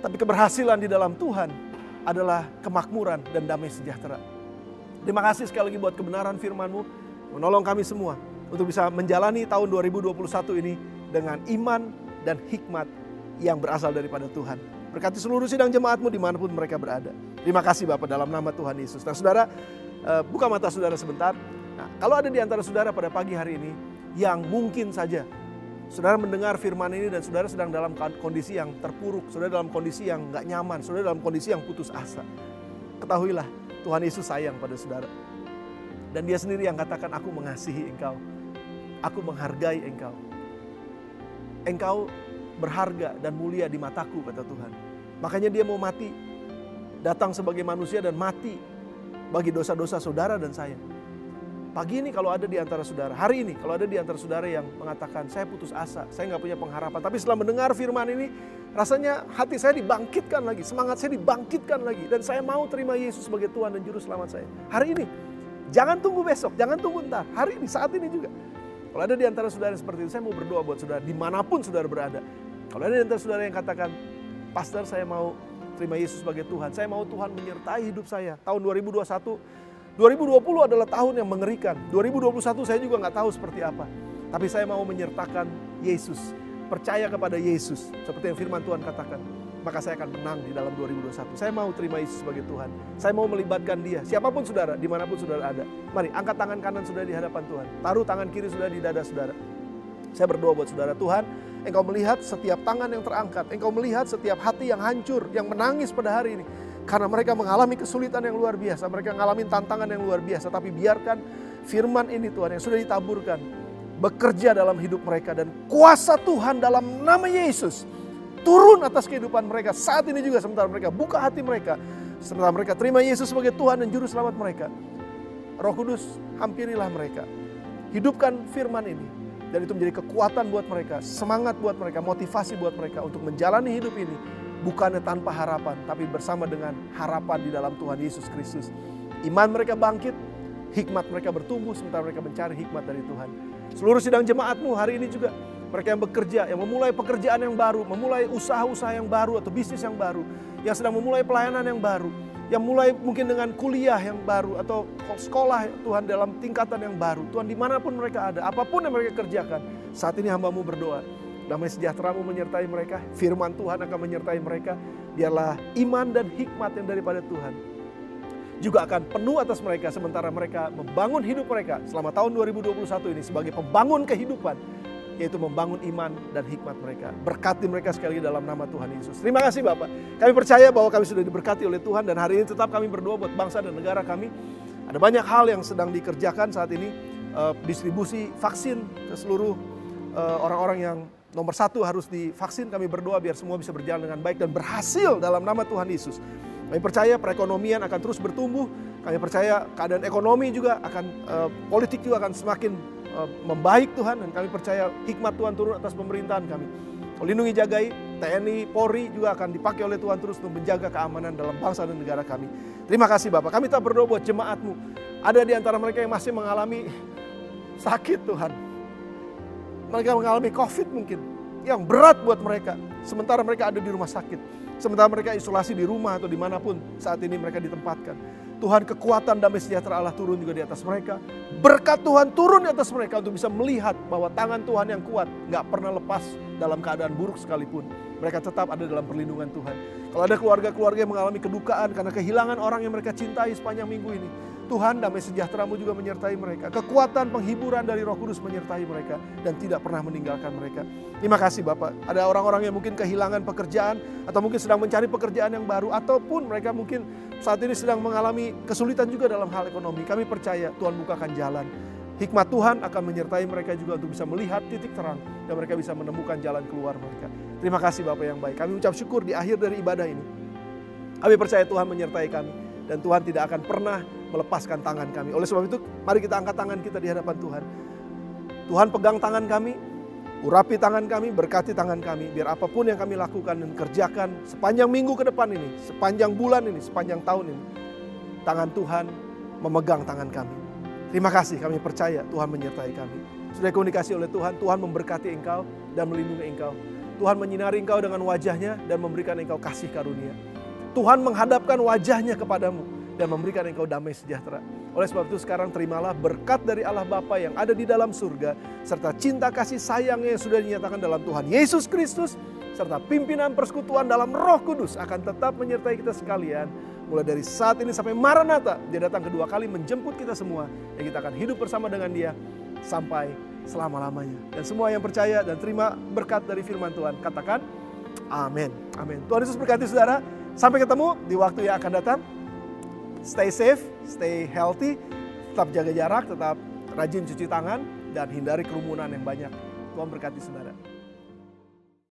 Tapi keberhasilan di dalam Tuhan adalah kemakmuran dan damai sejahtera. Terima kasih sekali lagi buat kebenaran firman-Mu. Menolong kami semua untuk bisa menjalani tahun 2021 ini dengan iman dan hikmat yang berasal daripada Tuhan. Berkati seluruh sidang jemaat-Mu dimanapun mereka berada. Terima kasih Bapak dalam nama Tuhan Yesus. Nah saudara, buka mata saudara sebentar. Nah, kalau ada di antara saudara pada pagi hari ini yang mungkin saja saudara mendengar firman ini dan saudara sedang dalam kondisi yang terpuruk, saudara dalam kondisi yang gak nyaman, saudara dalam kondisi yang putus asa. Ketahuilah Tuhan Yesus sayang pada saudara. Dan Dia sendiri yang katakan, aku mengasihi engkau, aku menghargai engkau. Engkau berharga dan mulia di mataku, kata Tuhan. Makanya Dia mau mati, datang sebagai manusia dan mati bagi dosa-dosa saudara dan saya. Pagi ini kalau ada di antara saudara, hari ini kalau ada di antara saudara yang mengatakan, saya putus asa, saya gak punya pengharapan. Tapi setelah mendengar firman ini, rasanya hati saya dibangkitkan lagi, semangat saya dibangkitkan lagi. Dan saya mau terima Yesus sebagai Tuhan dan Juru Selamat saya. Hari ini, jangan tunggu besok, jangan tunggu ntar. Hari ini, saat ini juga. Kalau ada di antara saudara yang seperti itu, saya mau berdoa buat saudara dimanapun saudara berada. Kalau ada di antara saudara yang katakan, Pastor saya mau terima Yesus sebagai Tuhan. Saya mau Tuhan menyertai hidup saya. Tahun 2020 adalah tahun yang mengerikan. 2021 saya juga gak tahu seperti apa. Tapi saya mau menyertakan Yesus. Percaya kepada Yesus. Seperti yang firman Tuhan katakan. Maka saya akan menang di dalam 2021. Saya mau terima Yesus sebagai Tuhan. Saya mau melibatkan Dia. Siapapun saudara, dimanapun saudara ada. Mari angkat tangan kanan saudara di hadapan Tuhan. Taruh tangan kiri saudara di dada saudara. Saya berdoa buat saudara. Tuhan, Engkau melihat setiap tangan yang terangkat. Engkau melihat setiap hati yang hancur, yang menangis pada hari ini. Karena mereka mengalami kesulitan yang luar biasa. Mereka mengalami tantangan yang luar biasa. Tapi biarkan firman ini Tuhan yang sudah ditaburkan bekerja dalam hidup mereka. Dan kuasa Tuhan dalam nama Yesus turun atas kehidupan mereka. Saat ini juga sementara mereka buka hati mereka. Sementara mereka terima Yesus sebagai Tuhan dan Juru Selamat mereka. Roh Kudus hampirilah mereka. Hidupkan firman ini. Dan itu menjadi kekuatan buat mereka. Semangat buat mereka. Motivasi buat mereka untuk menjalani hidup ini. Bukannya tanpa harapan, tapi bersama dengan harapan di dalam Tuhan Yesus Kristus. Iman mereka bangkit, hikmat mereka bertumbuh, sementara mereka mencari hikmat dari Tuhan. Seluruh sidang jemaat-Mu hari ini juga, mereka yang bekerja, yang memulai pekerjaan yang baru, memulai usaha-usaha yang baru atau bisnis yang baru, yang sedang memulai pelayanan yang baru, yang mulai mungkin dengan kuliah yang baru atau sekolah Tuhan dalam tingkatan yang baru. Tuhan dimanapun mereka ada, apapun yang mereka kerjakan, saat ini hamba-Mu berdoa. Damai sejahtera-Mu menyertai mereka, firman Tuhan akan menyertai mereka. Biarlah iman dan hikmat yang daripada Tuhan juga akan penuh atas mereka sementara mereka membangun hidup mereka selama tahun 2021 ini sebagai pembangun kehidupan, yaitu membangun iman dan hikmat mereka. Berkati mereka sekali lagi dalam nama Tuhan Yesus. Terima kasih Bapak. Kami percaya bahwa kami sudah diberkati oleh Tuhan dan hari ini tetap kami berdoa buat bangsa dan negara kami. Ada banyak hal yang sedang dikerjakan saat ini, distribusi vaksin ke seluruh orang-orang yang nomor 1 harus divaksin. Kami berdoa biar semua bisa berjalan dengan baik dan berhasil dalam nama Tuhan Yesus. Kami percaya perekonomian akan terus bertumbuh. Kami percaya keadaan ekonomi juga akan, politik juga akan semakin membaik Tuhan. Dan kami percaya hikmat Tuhan turun atas pemerintahan kami. Lindungi, jagai, TNI, Polri juga akan dipakai oleh Tuhan terus untuk menjaga keamanan dalam bangsa dan negara kami. Terima kasih Bapak. Kami tak berdoa buat jemaat-Mu. Ada di antara mereka yang masih mengalami sakit Tuhan. Mereka mengalami COVID mungkin, yang berat buat mereka. Sementara mereka ada di rumah sakit. Sementara mereka isolasi di rumah atau dimanapun saat ini mereka ditempatkan. Tuhan, kekuatan damai sejahtera Allah turun juga di atas mereka. Berkat Tuhan turun di atas mereka untuk bisa melihat bahwa tangan Tuhan yang kuat gak pernah lepas dalam keadaan buruk sekalipun. Mereka tetap ada dalam perlindungan Tuhan. Kalau ada keluarga-keluarga yang mengalami kedukaan karena kehilangan orang yang mereka cintai sepanjang minggu ini, Tuhan, damai sejahtera-Mu juga menyertai mereka. Kekuatan penghiburan dari Roh Kudus menyertai mereka dan tidak pernah meninggalkan mereka. Terima kasih Bapak. Ada orang-orang yang mungkin kehilangan pekerjaan atau mungkin sedang mencari pekerjaan yang baru, ataupun mereka mungkin saat ini sedang mengalami kesulitan juga dalam hal ekonomi. Kami percaya Tuhan bukakan jalan. Hikmat Tuhan akan menyertai mereka juga untuk bisa melihat titik terang dan mereka bisa menemukan jalan keluar mereka. Terima kasih Bapak yang baik. Kami ucap syukur di akhir dari ibadah ini. Kami percaya Tuhan menyertai kami dan Tuhan tidak akan pernah melepaskan tangan kami. Oleh sebab itu, mari kita angkat tangan kita di hadapan Tuhan. Tuhan pegang tangan kami, urapi tangan kami, berkati tangan kami. Biar apapun yang kami lakukan dan kerjakan sepanjang minggu ke depan ini, sepanjang bulan ini, sepanjang tahun ini, tangan Tuhan memegang tangan kami. Terima kasih, kami percaya Tuhan menyertai kami. Sudah komunikasi oleh Tuhan, Tuhan memberkati engkau dan melindungi engkau. Tuhan menyinari engkau dengan wajahnya dan memberikan engkau kasih karunia. Tuhan menghadapkan wajahnya kepadamu dan memberikan engkau damai sejahtera. Oleh sebab itu sekarang terimalah berkat dari Allah Bapa yang ada di dalam surga, serta cinta kasih sayangnya yang sudah dinyatakan dalam Tuhan Yesus Kristus, serta pimpinan persekutuan dalam Roh Kudus akan tetap menyertai kita sekalian. Mulai dari saat ini sampai Maranatha, Dia datang kedua kali menjemput kita semua, dan kita akan hidup bersama dengan Dia sampai selama-lamanya. Dan semua yang percaya dan terima berkat dari firman Tuhan, katakan amin. Amin. Tuhan Yesus berkati saudara. Sampai ketemu di waktu yang akan datang. Stay safe, stay healthy, tetap jaga jarak, tetap rajin cuci tangan, dan hindari kerumunan yang banyak. Tuhan berkati saudara.